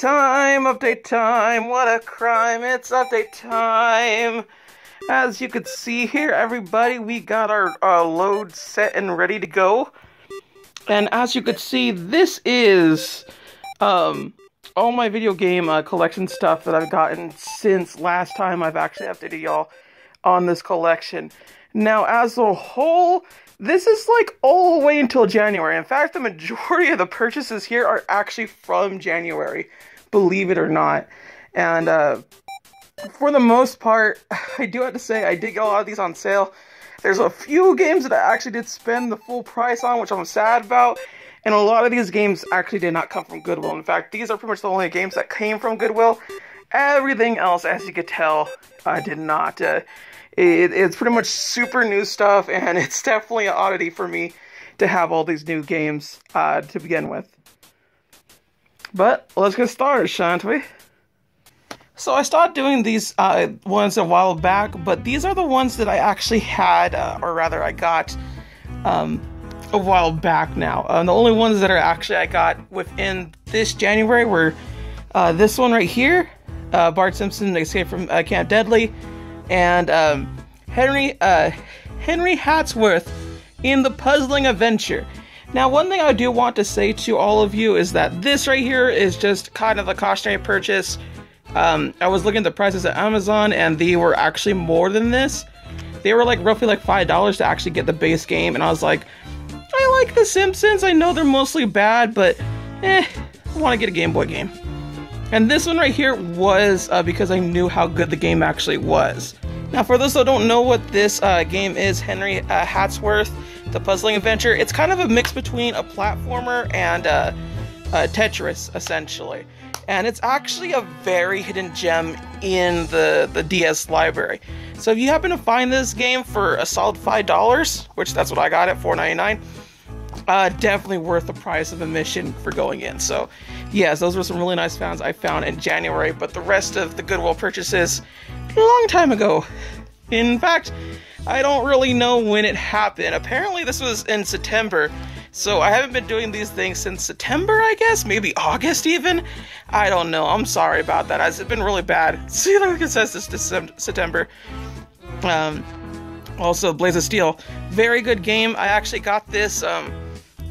update time, what a crime, it's update time. As you can see here, everybody, we got our load set and ready to go. And as you can see, this is all my video game collection stuff that I've gotten since last time I've actually updated y'all on this collection. Now, as a whole, this is like all the way until January. In fact, the majority of the purchases here are actually from January, believe it or not. And for the most part, I do have to say, I did get a lot of these on sale. There's a few games that I actually did spend the full price on, which I'm sad about. And a lot of these games actually did not come from Goodwill. In fact, these are pretty much the only games that came from Goodwill. Everything else, as you could tell, did not. It's pretty much super new stuff, and it's definitely an oddity for me to have all these new games to begin with. But let's get started, shan't we? So I started doing these ones a while back, but these are the ones that I actually had, or rather I got a while back now. The only ones that are actually I got within this January were this one right here, Bart Simpson Escape from Camp Deadly, and Henry Hatsworth in the Puzzling Adventure. Now, one thing I do want to say to all of you is that this right here is just kind of a cautionary purchase. I was looking at the prices at Amazon, and they were actually more than this. They were like roughly like $5 to actually get the base game, and I was like, I like The Simpsons. I know they're mostly bad, but I want to get a Game Boy game. And this one right here was because I knew how good the game actually was. Now, for those that don't know what this game is, Henry Hatsworth, The Puzzling Adventure, it's kind of a mix between a platformer and Tetris, essentially. And it's actually a very hidden gem in the DS library. So if you happen to find this game for a solid $5, which that's what I got at $4.99, definitely worth the price of admission for going in. So yes, those were some really nice finds I found in January, but the rest of the Goodwill purchases, a long time ago. In fact, I don't really know when it happened. Apparently this was in September, so I haven't been doing these things since September, I guess? Maybe August even? I don't know. I'm sorry about that. It's been really bad. See, like it says this September. Also, Blaze of Steel. Very good game. I actually got this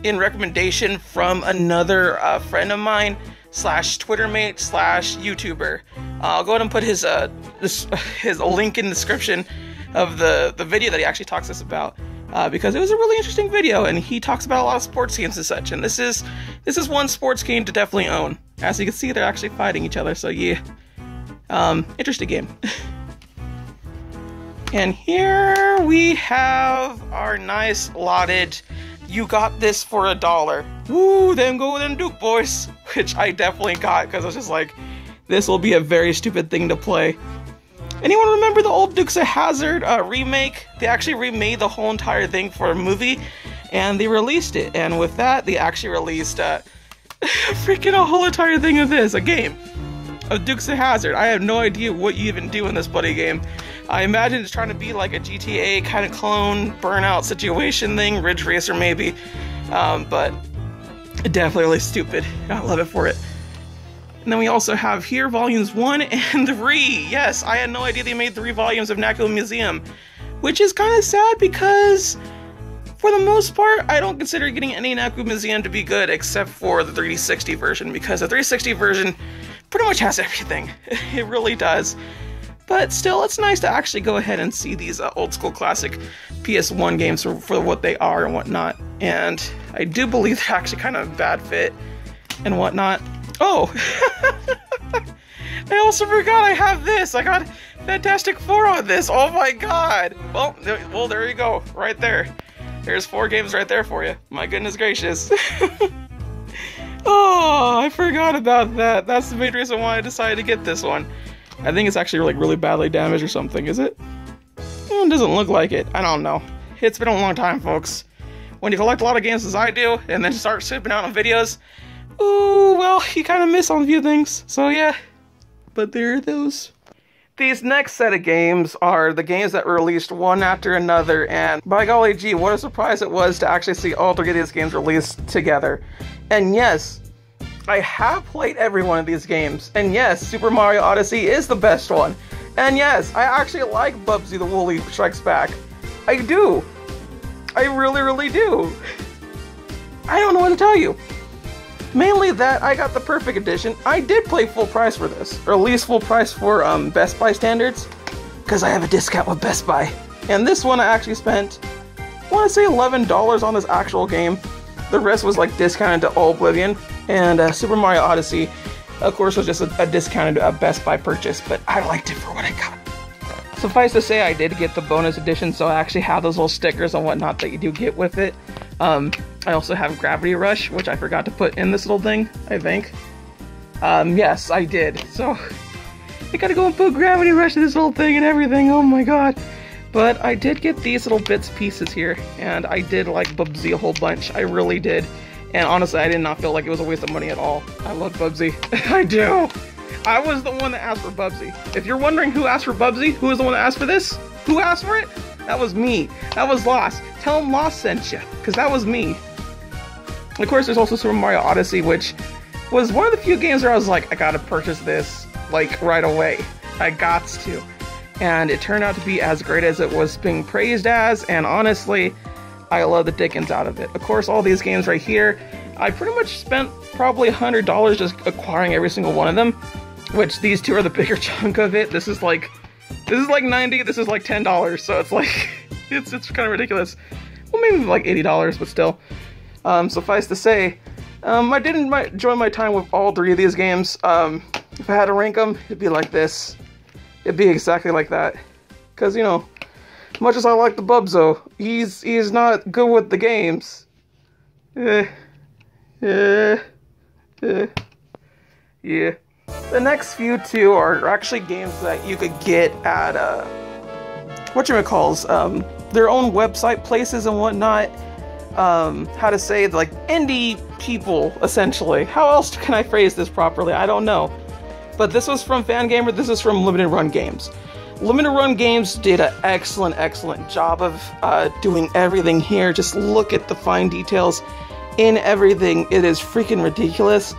in recommendation from another friend of mine, / Twitter mate / YouTuber. I'll go ahead and put his link in the description of the video that he actually talks to us about, because it was a really interesting video, and he talks about a lot of sports games and such, and this is one sports game to definitely own. As you can see, they're actually fighting each other, so yeah, interesting game. And here we have our nice allotted, you got this for $1. Woo, them go them Duke boys, which I definitely got, because I was just like, this will be a very stupid thing to play. Anyone remember the old Dukes of Hazzard remake? They actually remade the whole entire thing for a movie, and they released it. And with that, they actually released freaking a whole entire thing of this, a game of Dukes of Hazzard. I have no idea what you even do in this bloody game. I imagine it's trying to be like a GTA kind of clone, burnout situation thing, Ridge Racer maybe, but definitely really stupid. I love it for it. And then we also have here volumes 1 and 3. Yes, I had no idea they made 3 volumes of NACO Museum, which is kind of sad because, for the most part, I don't consider getting any NACO Museum to be good except for the 360 version, because the 360 version pretty much has everything. It really does. But still, it's nice to actually go ahead and see these old school classic PS1 games for what they are and whatnot. And I do believe they're actually kind of a bad fit and whatnot. Oh, I also forgot I have this. I got Fantastic Four on this. Oh my god. Well, there you go. Right there. There's 4 games right there for you. My goodness gracious. Oh, I forgot about that. That's the main reason why I decided to get this one. I think it's actually like really badly damaged or something, is it? It doesn't look like it. I don't know. It's been a long time, folks. When you collect a lot of games as I do, and then start sipping out on videos, ooh, well, you kind of miss on a few things. So yeah, but there are those. These next set of games are the games that were released one after another, and by golly gee, what a surprise it was to actually see all 3 of these games released together. And yes, I have played every one of these games, and yes, Super Mario Odyssey is the best one. And yes, I actually like Bubsy the Woolly Strikes Back. I do. I really, really do. I don't know what to tell you. Mainly that I got the perfect edition. I did play full price for this, or at least full price for Best Buy standards, because I have a discount with Best Buy. And this one I actually spent, I want to say $11 on this actual game. The rest was like discounted to oblivion. And Super Mario Odyssey, of course, was just a discounted Best Buy purchase, but I liked it for what I got. Suffice to say, I did get the bonus edition, so I actually have those little stickers and whatnot that you do get with it. I also have Gravity Rush, which I forgot to put in this little thing, I think. Yes, I did. So, I gotta go and put Gravity Rush in this little thing and everything, oh my god. But I did get these little bits pieces here, and I did like Bubsy a whole bunch, I really did. And honestly, I did not feel like it was a waste of money at all. I love Bubsy. I do! I was the one that asked for Bubsy. If you're wondering who asked for Bubsy, who was the one that asked for this? Who asked for it? That was me. That was Lost. Tell him Lost sent you, because that was me. Of course, there's also Super Mario Odyssey, which was one of the few games where I was like, I gotta purchase this, like, right away. I gots to. And it turned out to be as great as it was being praised as, and honestly, I love the dickens out of it. Of course, all these games right here, I pretty much spent probably $100 just acquiring every single one of them, which these two are the bigger chunk of it. This is like 90, this is like $10, so it's like, it's kind of ridiculous. Well, maybe like $80, but still. Suffice to say, I didn't enjoy my time with all three of these games. If I had to rank them, it'd be like this. It'd be exactly like that. Because, you know, much as I like the Bubzo, he's not good with the games. Yeah. The next few two are actually games that you could get at, whatchamacalls, their own website places and whatnot. How to say, like, indie people, essentially. How else can I phrase this properly? I don't know. But this was from Fangamer, this is from Limited Run Games. Limited Run Games did an excellent job of doing everything here. Just look at the fine details in everything. It is freaking ridiculous.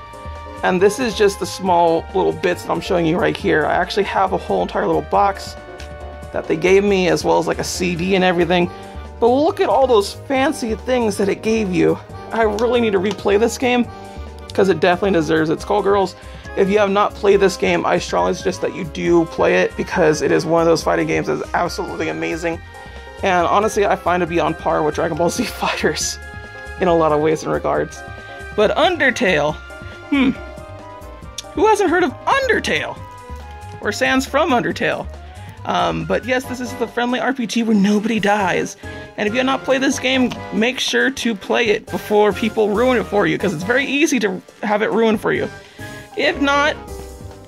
And this is just the small little bits that I'm showing you right here. I actually have a whole entire little box that they gave me, as well as like a CD and everything. But look at all those fancy things that it gave you. I really need to replay this game, because it definitely deserves it. Skullgirls, if you have not played this game, I strongly suggest that you do play it, because it is one of those fighting games that is absolutely amazing. And honestly, I find it to be on par with Dragon Ball Z Fighterz in a lot of ways and regards. But Undertale, who hasn't heard of Undertale? Or sans from Undertale? But yes, this is the friendly RPG where nobody dies. And if you have not played this game, make sure to play it before people ruin it for you, because it's very easy to have it ruined for you. If not,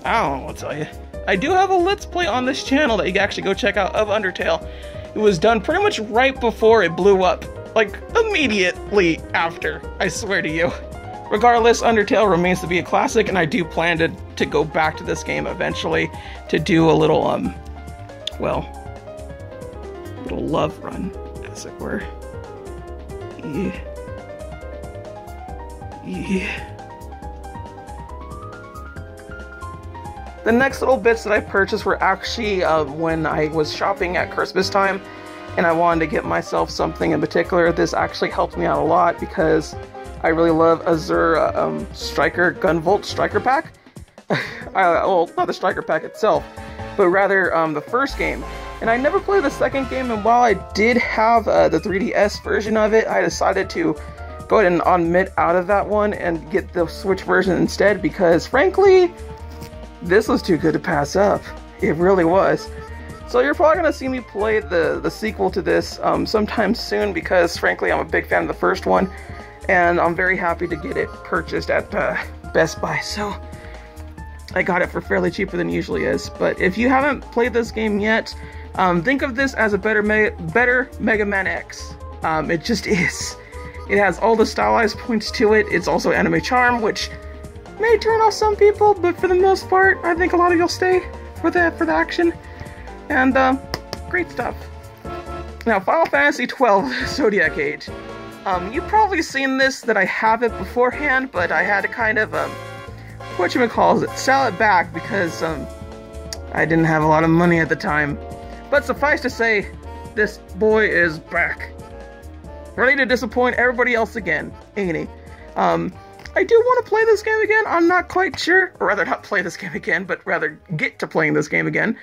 I don't know what to tell you. I do have a Let's Play on this channel that you can actually go check out of Undertale. It was done pretty much right before it blew up. Like, immediately after, I swear to you. Regardless, Undertale remains to be a classic, and I do plan to go back to this game eventually to do a little, well, little love run, as it were. Yeah. The next little bits that I purchased were actually when I was shopping at Christmas time, and I wanted to get myself something in particular. This actually helped me out a lot, because I really love Azura Striker Gunvolt Striker Pack. Well, not the Striker Pack itself, but rather the first game. And I never played the second game, and while I did have the 3DS version of it, I decided to go ahead and omit out of that one and get the Switch version instead, because frankly, this was too good to pass up. It really was. So you're probably going to see me play the sequel to this sometime soon, because frankly, I'm a big fan of the first one, and I'm very happy to get it purchased at Best Buy. So I got it for fairly cheaper than it usually is. But if you haven't played this game yet, think of this as a better Mega Man X. It just is. It has all the stylized points to it. It's also anime charm, which may turn off some people, but for the most part, I think a lot of you'll stay for the action. And great stuff. Now, Final Fantasy XII Zodiac Age. You've probably seen this, that I have it beforehand, but I had to kind of, whatchamacallit, sell it back because, I didn't have a lot of money at the time. But suffice to say, this boy is back. Ready to disappoint everybody else again, ain't he? I do want to play this game again. I'm not quite sure, or rather not play this game again, but rather get to playing this game again,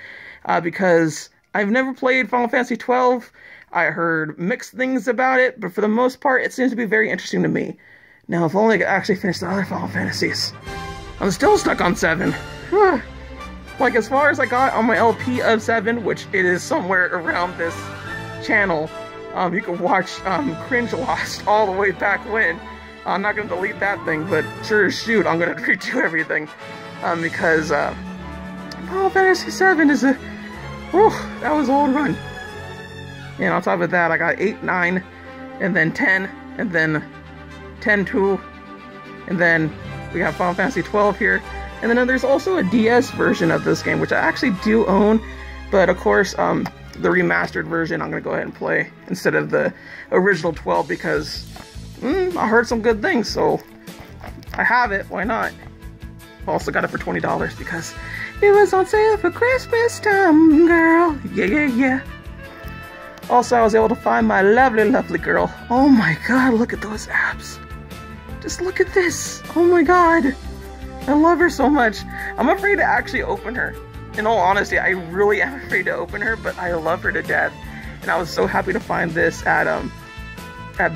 because I've never played Final Fantasy XII. I heard mixed things about it, but for the most part, it seems to be very interesting to me. Now, if only I could actually finish the other Final Fantasies. I'm still stuck on 7. Like, as far as I got on my LP of 7, which it is somewhere around this channel, you can watch Cringe Lost all the way back when. I'm not going to delete that thing, but sure as shoot, I'm going to redo everything. Because Final Fantasy 7 is a... Whew, that was an old run. And on top of that, I got 8, 9, and then 10, and then 10-2, and then we got Final Fantasy 12 here. And then there's also a DS version of this game, which I actually do own, but of course, the remastered version I'm going to go ahead and play instead of the original 12 because I heard some good things, so I have it, why not? Also got it for $20 because it was on sale for Christmas time, girl. Yeah. Also, I was able to find my lovely, lovely girl. Oh my god, look at those abs. Just look at this. Oh my god. I love her so much. I'm afraid to actually open her. In all honesty, I really am afraid to open her, but I love her to death. And I was so happy to find this at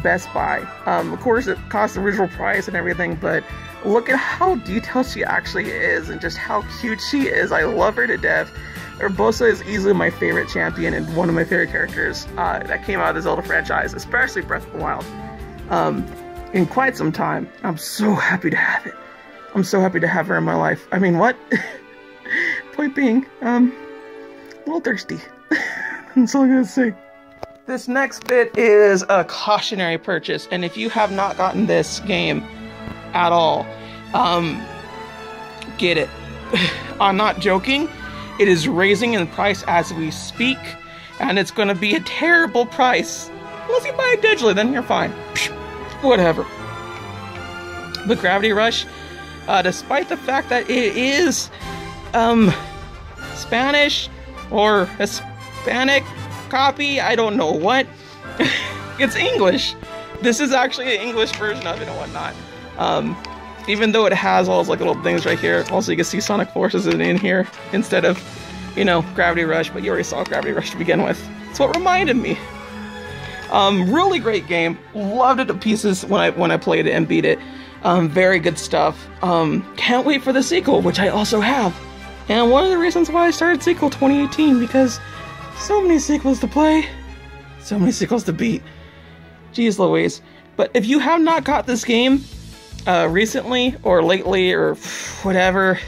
Best Buy. Of course, it cost the original price and everything, but look at how detailed she actually is and just how cute she is. I love her to death. Urbosa is easily my favorite champion and one of my favorite characters that came out of the Zelda franchise, especially Breath of the Wild, in quite some time. I'm so happy to have it. I'm so happy to have her in my life. I mean, what? Point being, a little thirsty. That's all I'm gonna say. This next bit is a cautionary purchase, and if you have not gotten this game at all, get it. I'm not joking. It is raising in price as we speak, and it's gonna be a terrible price. Unless you buy it digitally, then you're fine. Whatever. But Gravity Rush, despite the fact that it is Spanish or Hispanic copy, I don't know what. It's English. This is actually an English version of it and whatnot. Even though it has all those like little things right here. Also, you can see Sonic Forces in here instead of, you know, Gravity Rush, but you already saw Gravity Rush to begin with. That's what reminded me. Really great game. Loved it to pieces when I played it and beat it. Very good stuff. Can't wait for the sequel, which I also have. And one of the reasons why I started Sequel 2018, because so many sequels to play, so many sequels to beat. Jeez Louise. But if you have not got this game recently or lately or whatever,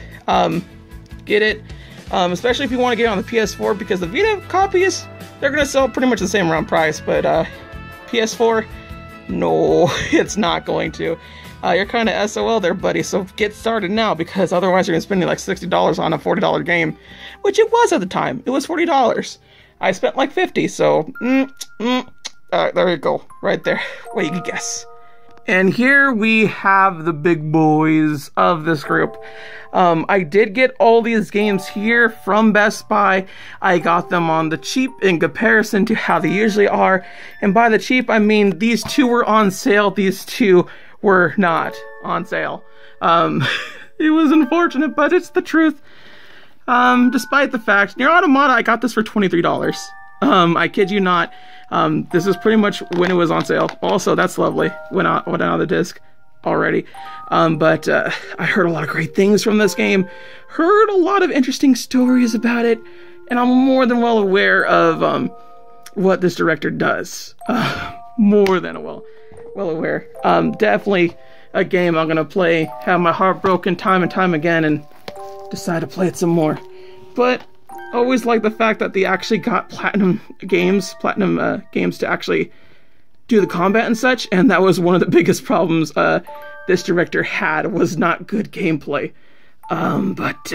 get it. Especially if you want to get it on the PS4, because the Vita copies, they're going to sell pretty much the same around price, but PS4, no, it's not going to. You're kind of SOL there, buddy, so get started now, because otherwise you're going to spend like $60 on a $40 game, which it was at the time. It was $40. I spent like $50, so, there you go, right there. What you can guess. And here we have the big boys of this group. I did get all these games here from Best Buy. I got them on the cheap in comparison to how they usually are. And by the cheap, I mean these two were on sale, these two were not on sale. It was unfortunate, but it's the truth. Despite the fact, NieR Automata, I got this for $23. I kid you not. This is pretty much when it was on sale. Also, that's lovely. Went out of the disc already. But I heard a lot of great things from this game. Heard a lot of interesting stories about it. And I'm more than well aware of what this director does. More than well aware. Definitely a game I'm going to play, have my heart broken time and time again, and decide to play it some more. But always like the fact that they actually got platinum games to actually do the combat and such, and that was one of the biggest problems this director had, was not good gameplay. But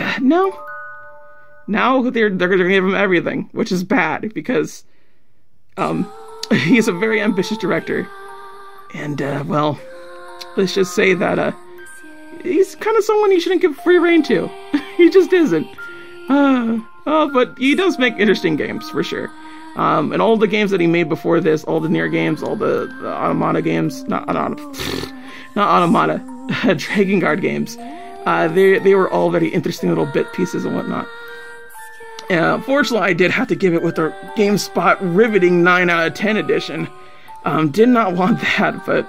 now they're gonna give him everything, which is bad, because he's a very ambitious director, And, well, let's just say that, he's kind of someone you shouldn't give free reign to. He just isn't. But he does make interesting games, for sure. And all the games that he made before this, all the NieR games, all the Automata games, not Automata, Dragon Guard games, they were all very interesting little bit pieces and whatnot. Fortunately, I did have to give it with the GameSpot riveting 9 out of 10 edition. Did not want that, but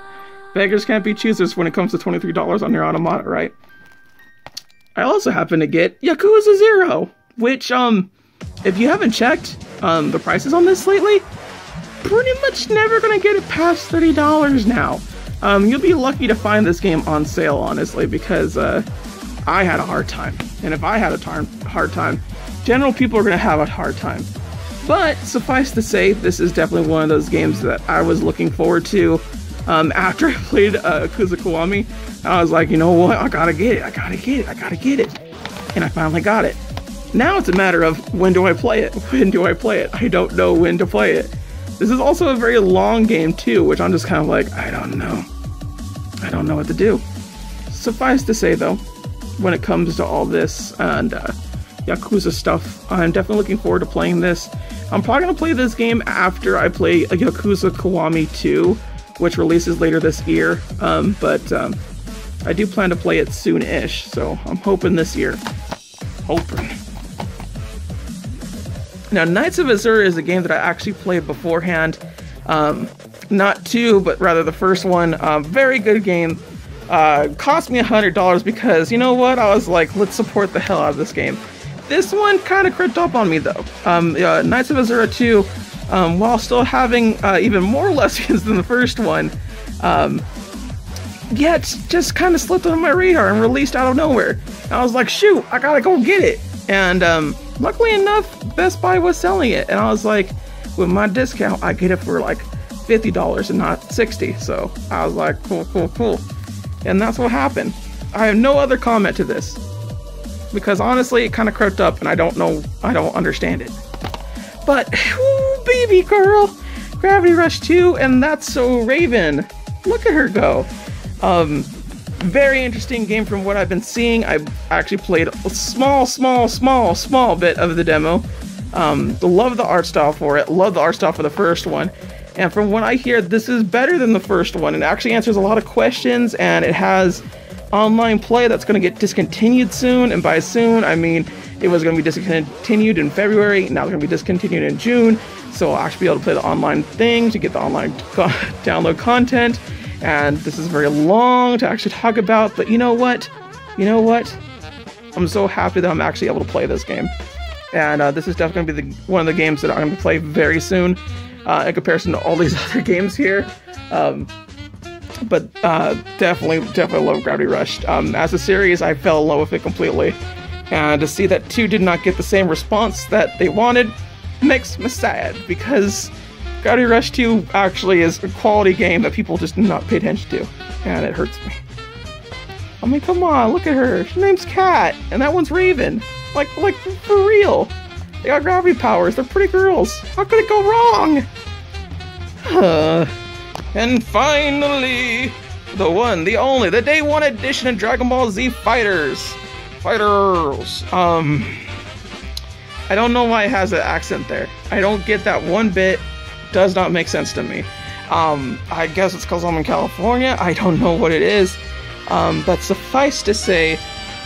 beggars can't be choosers when it comes to $23 on your Automata, right? I also happen to get Yakuza 0, which, if you haven't checked the prices on this lately, pretty much never gonna get it past $30 now. You'll be lucky to find this game on sale, honestly, because I had a hard time. And if I had a hard time, general people are gonna have a hard time. But suffice to say, this is definitely one of those games that I was looking forward to. After I played Yakuza Kiwami, I was like, you know what, I gotta get it. And I finally got it. Now it's a matter of, when do I play it? I don't know when to play it. This is also a very long game too, which I'm just kind of like, I don't know what to do. Suffice to say though, when it comes to all this and Yakuza stuff, I'm definitely looking forward to playing this. I'm probably going to play this game after I play Yakuza Kiwami 2, which releases later this year, but I do plan to play it soon-ish, so I'm hoping this year. Now, Knights of Azure is a game that I actually played beforehand. Not 2, but rather the first one. Very good game. Cost me $100 because, you know what, I was like, let's support the hell out of this game. This one kind of crept up on me though. Knights of Azure 2, while still having even more lesbians than the first one, yet just kind of slipped on my radar and released out of nowhere. And I was like, shoot, I gotta go get it. And luckily enough, Best Buy was selling it, and I was like, with my discount, I get it for like $50 and not $60. So I was like, cool. And that's what happened. I have no other comment to this, because honestly, it kind of crept up, and I don't understand it. But, ooh, baby girl, Gravity Rush 2, and That's So Raven. Look at her go. Very interesting game from what I've been seeing. I actually played a small bit of the demo. Love the art style for it. Love the art style for the first one. And from what I hear, this is better than the first one. It actually answers a lot of questions, and it has online play that's going to get discontinued soon. And by soon, I mean it was going to be discontinued in February. Now it's going to be discontinued in June. So I'll actually be able to play the online thing to get the online download content. And this is very long to actually talk about, but you know what? I'm so happy that I'm actually able to play this game. And this is definitely going to be one of the games that I'm going to play very soon in comparison to all these other games here. But definitely love Gravity Rush. As a series, I fell in love with it completely. And to see that 2 did not get the same response that they wanted makes me sad, because Gravity Rush 2 actually is a quality game that people just do not pay attention to, and it hurts me. I mean, come on, look at her. Her name's Cat, and that one's Raven. Like for real. They got gravity powers. They're pretty girls. How could it go wrong? And finally, the one, the only, the Day 1 edition of Dragon Ball Z Fighterz. I don't know why it has an accent there. I don't get that one bit. Does not make sense to me. I guess it's because I'm in California. I don't know what it is. But suffice to say,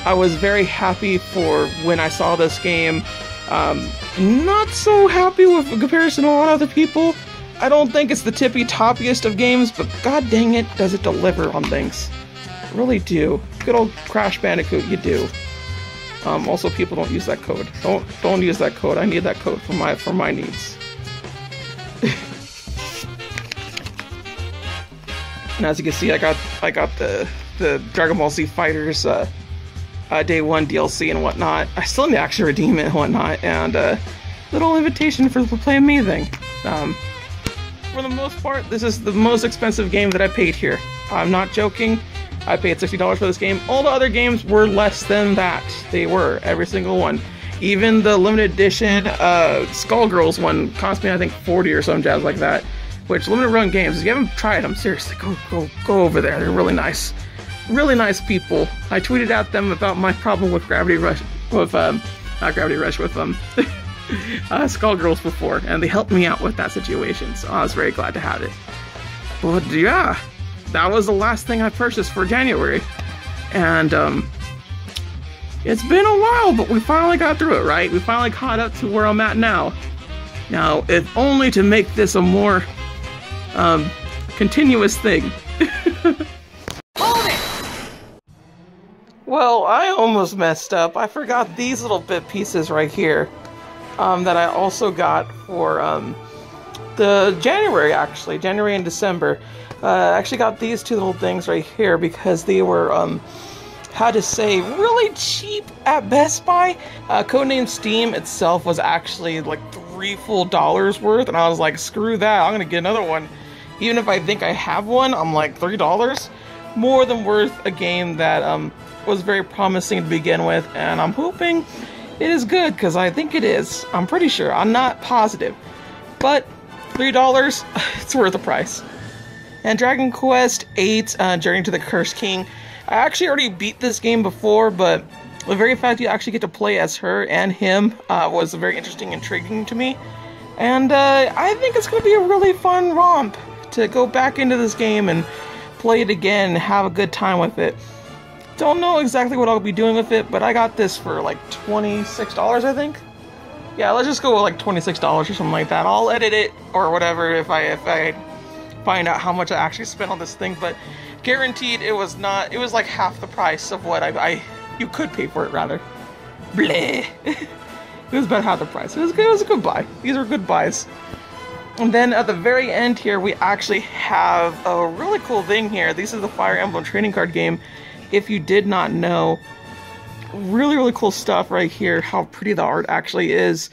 I was very happy for when I saw this game. Not so happy with in comparison to a lot of other people. I don't think it's the tippy-toppiest of games, but god dang it, does it deliver on things. I really do. Good old Crash Bandicoot, you do. Also, people don't use that code. Don't use that code. I need that code for my needs. And as you can see, I got the Dragon Ball Z Fighterz Day 1 DLC and whatnot. I still need to actually redeem it and whatnot, and little invitation for the Play Me thing. For the most part, this is the most expensive game that I paid here. I'm not joking. I paid $60 for this game. All the other games were less than that. They were, every single one. Even the limited edition Skullgirls one cost me, I think, $40 or some jazz like that. which limited run games, if you haven't tried them, seriously, go over there. They're really nice. Really nice people. I tweeted at them about my problem with Gravity Rush, with, not Gravity Rush, with, Skullgirls before, and they helped me out with that situation, so I was very glad to have it. But yeah, that was the last thing I purchased for January, and, it's been a while, but we finally got through it, right? We finally caught up to where I'm at now. Now, if only to make this a more, continuous thing. Well, I almost messed up. I forgot these little bit pieces right here, that I also got for, the January, actually. January and December. I actually got these two little things right here because they were, how to say, really cheap at Best Buy. Codename Steam itself was actually like $3 full worth, and I was like, screw that, I'm gonna get another one. Even if I think I have one, I'm like, $3? More than worth a game that, was very promising to begin with, and I'm hoping it is good, because I think it is. I'm pretty sure. I'm not positive. But $3, it's worth the price. And Dragon Quest VIII, Journey to the Cursed King. I actually already beat this game before, but the very fact you actually get to play as her and him was very interesting and intriguing to me. And I think it's going to be a really fun romp to go back into this game and play it again and have a good time with it. Don't know exactly what I'll be doing with it, but I got this for like $26, I think. Yeah, let's just go with like $26 or something like that. I'll edit it or whatever if I find out how much I actually spent on this thing, but guaranteed it was not. It was like half the price of what you could pay for it, rather. Bleh. It was about half the price. It was good. It was a good buy. These are good buys. And then at the very end here, we actually have a really cool thing here. This is the Fire Emblem trading card game. If you did not know, really, really cool stuff right here. How pretty the art actually is.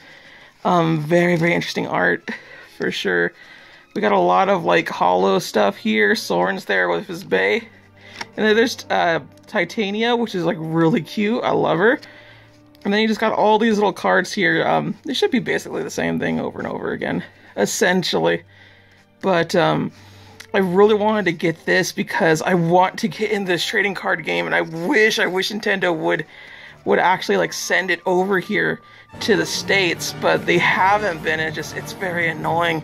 Very, very interesting art, for sure. We got a lot of, like, hollow stuff here. Soren's there with his bay. And then there's Titania, which is, like, really cute. I love her. And then you just got all these little cards here. They should be basically the same thing over and over again, essentially. But, I really wanted to get this because I want to get in this trading card game, and I wish Nintendo would actually like send it over here to the States, but they haven't been. It's very annoying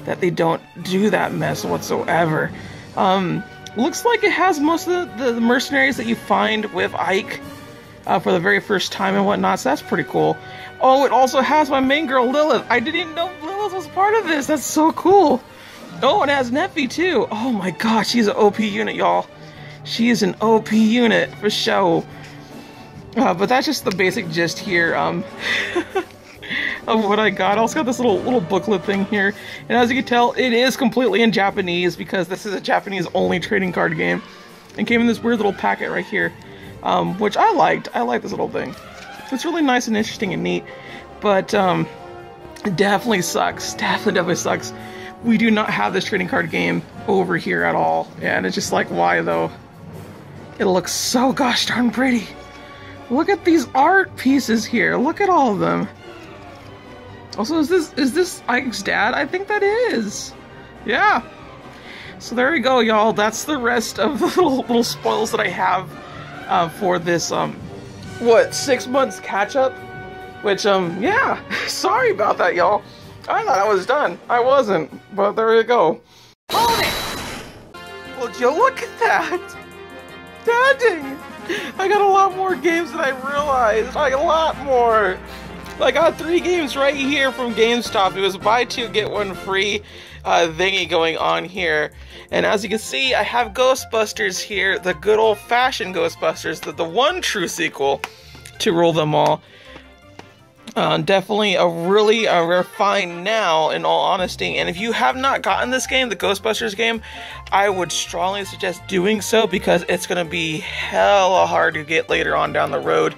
that they don't do that mess whatsoever. Looks like it has most of the mercenaries that you find with Ike for the very first time and whatnot, so that's pretty cool. Oh, it also has my main girl Lilith. I didn't even know Lilith was part of this. That's so cool. Oh, it has Neffy too. Oh my gosh, she's an OP unit, y'all. She is an OP unit for show. But that's just the basic gist here of what I got. I also got this little booklet thing here, and as you can tell, it is completely in Japanese because this is a Japanese-only trading card game. And came in this weird little packet right here, which I liked. I like this little thing. It's really nice and interesting and neat, but it definitely sucks. Definitely sucks. We do not have this trading card game over here at all, and it's just like, why though? It looks so gosh darn pretty. Look at these art pieces here. Look at all of them. Also, is this Ike's dad? I think that is. Yeah. So there we go, y'all. That's the rest of the little spoils that I have for this 6 months catch up. Which yeah. Sorry about that, y'all. I thought I was done. I wasn't, but there you go. Hold it! Would you look at that? Dang! I got a lot more games than I realized. Like, a lot more. I got 3 games right here from GameStop. It was buy 2, get 1 free thingy going on here. And as you can see, I have Ghostbusters here. The good old-fashioned Ghostbusters. The one true sequel to Rule Them All. Definitely a really rare find now, in all honesty. And if you have not gotten this game, the Ghostbusters game, I would strongly suggest doing so because it's going to be hella hard to get later on down the road.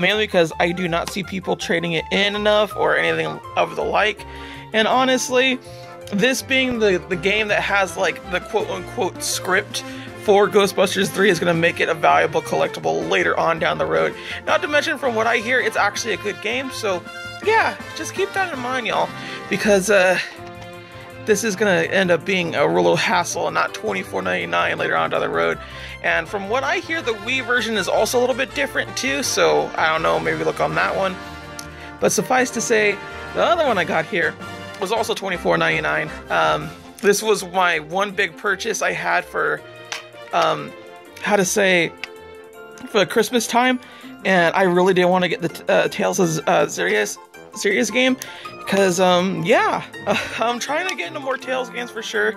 Mainly because I do not see people trading it in enough or anything of the like. And honestly, this being the game that has like the quote-unquote script for Ghostbusters 3 is going to make it a valuable collectible later on down the road. Not to mention, from what I hear, it's actually a good game, so yeah, just keep that in mind, y'all, because this is gonna end up being a real little hassle and not $24.99 later on down the road. And from what I hear, the Wii version is also a little bit different too, so I don't know, maybe look on that one. But suffice to say, the other one I got here was also $24.99. This was my one big purchase I had for, for the Christmas time, and I really didn't want to get the Tales of Serious game, because, yeah, I'm trying to get into more Tales games for sure.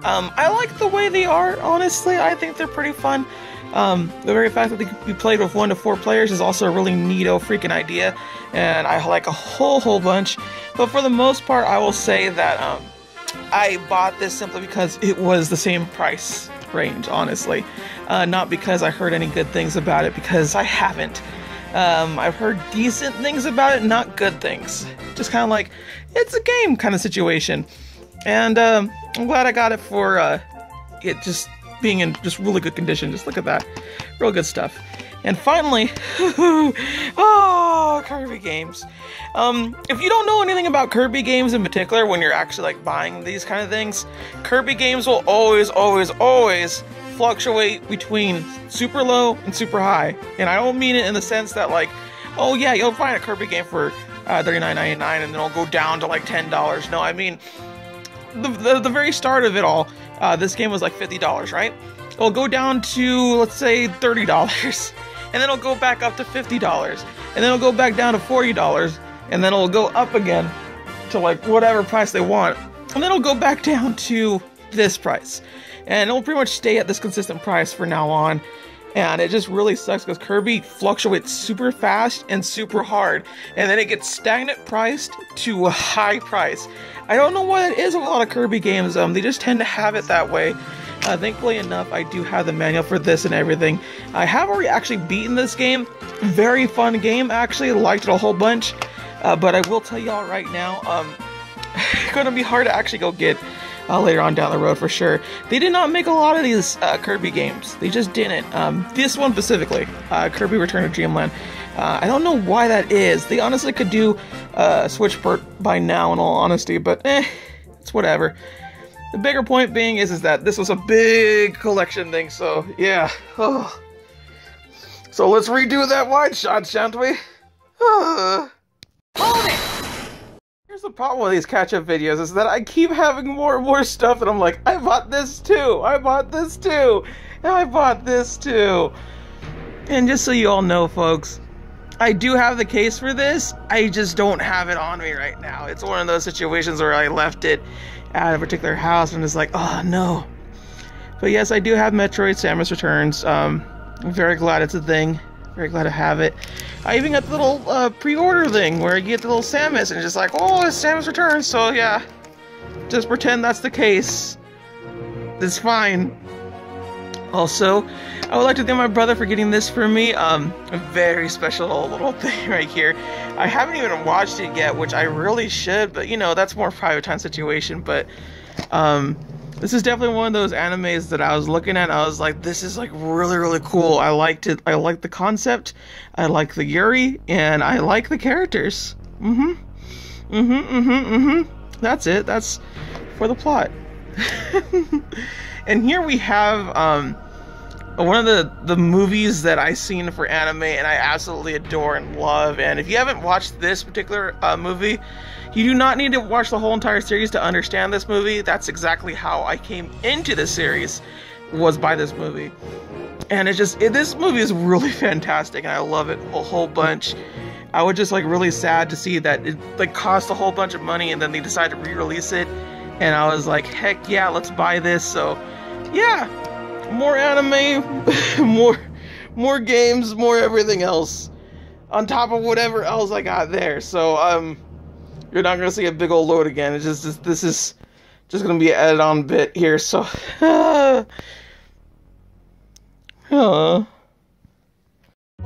I like the way they are, honestly. I think they're pretty fun. The very fact that they can be played with 1 to 4 players is also a really neato freaking idea, and I like a whole bunch. But for the most part, I will say that I bought this simply because it was the same price range, honestly. Not because I heard any good things about it, because I haven't. I've heard decent things about it, not good things. Just kind of like, it's a game kind of situation. And I'm glad I got it for it just being in just really good condition. Just look at that. Real good stuff. And finally, oh, Kirby games. If you don't know anything about Kirby games in particular, when you're actually like buying these kind of things, Kirby games will always fluctuate between super low and super high. And I don't mean it in the sense that like, oh yeah, you'll find a Kirby game for $39.99 and then it'll go down to like $10. No, I mean, the very start of it all, this game was like $50, right? It'll go down to, let's say, $30, and then it'll go back up to $50, and then it'll go back down to $40, and then it'll go up again to like whatever price they want, and then it'll go back down to this price, and it'll pretty much stay at this consistent price for now on. And it just really sucks because Kirby fluctuates super fast and super hard, and then it gets stagnant priced to a high price. I don't know what it is with a lot of Kirby games. They just tend to have it that way. Thankfully enough, I do have the manual for this and everything. I have already actually beaten this game. Very fun game, actually. Liked it a whole bunch. But I will tell y'all right now, it's going to be hard to actually go get later on down the road for sure. They did not make a lot of these Kirby games. They just didn't. This one specifically, Kirby Return to Dreamland. I don't know why that is. They honestly could do Switch port by now, in all honesty, but it's whatever. The bigger point being is that this was a big collection thing, so yeah. Oh. So let's redo that wide shot, shan't we? Hold it! Here's the problem with these catch-up videos, is that I keep having more and more stuff and I'm like, I bought this too, I bought this too, and I bought this too. And just so you all know, folks, I do have the case for this, I just don't have it on me right now. It's one of those situations where I left it at a particular house and it's like, oh no. But yes, I do have Metroid Samus Returns. I'm very glad it's a thing. Very glad to have it. I even got the little pre-order thing where you get the little Samus and it's just like, oh, it's Samus Returns. So yeah, just pretend that's the case. It's fine. Also, I would like to thank my brother for getting this for me. A very special little thing right here. I haven't even watched it yet, which I really should, but you know, that's more private time situation. But this is definitely one of those animes that I was looking at. I was like, this is like really cool. I liked it. I liked the concept. I like the Yuri, and I like the characters. That's it. That's for the plot. And here we have one of the movies that I've seen for anime and I absolutely adore and love. And if you haven't watched this particular movie, you do not need to watch the whole entire series to understand this movie. That's exactly how I came into this series, was by this movie. And this movie is really fantastic and I love it a whole bunch. I was just like really sad to see that it like cost a whole bunch of money and then they decided to re-release it. And I was like, heck yeah, let's buy this. So yeah, more anime, more games, more everything else on top of whatever else I got there. So you're not gonna see a big old load again. It's just this is just gonna be an added on bit here. So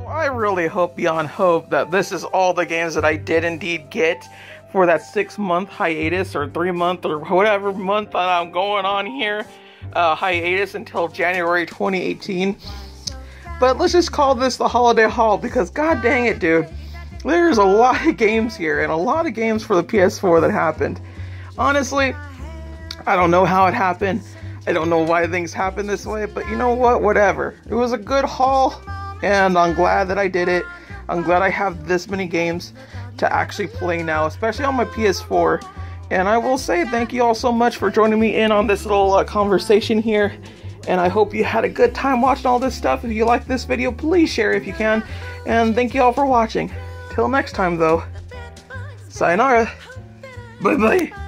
I really hope beyond hope that this is all the games that I did indeed get for that 6-month hiatus or 3-month or whatever month that I'm going on here. Hiatus until January 2018. But let's just call this the holiday haul because god dang it, dude. There's a lot of games here and a lot of games for the PS4 that happened. Honestly, I don't know how it happened. I don't know why things happen this way, but you know what? Whatever. It was a good haul, and I'm glad that I did it. I'm glad I have this many games to actually play now, especially on my PS4. And I will say thank you all so much for joining me in on this little conversation here. And I hope you had a good time watching all this stuff. If you liked this video, please share if you can. And thank you all for watching. Till next time, though. Sayonara. Bye-bye.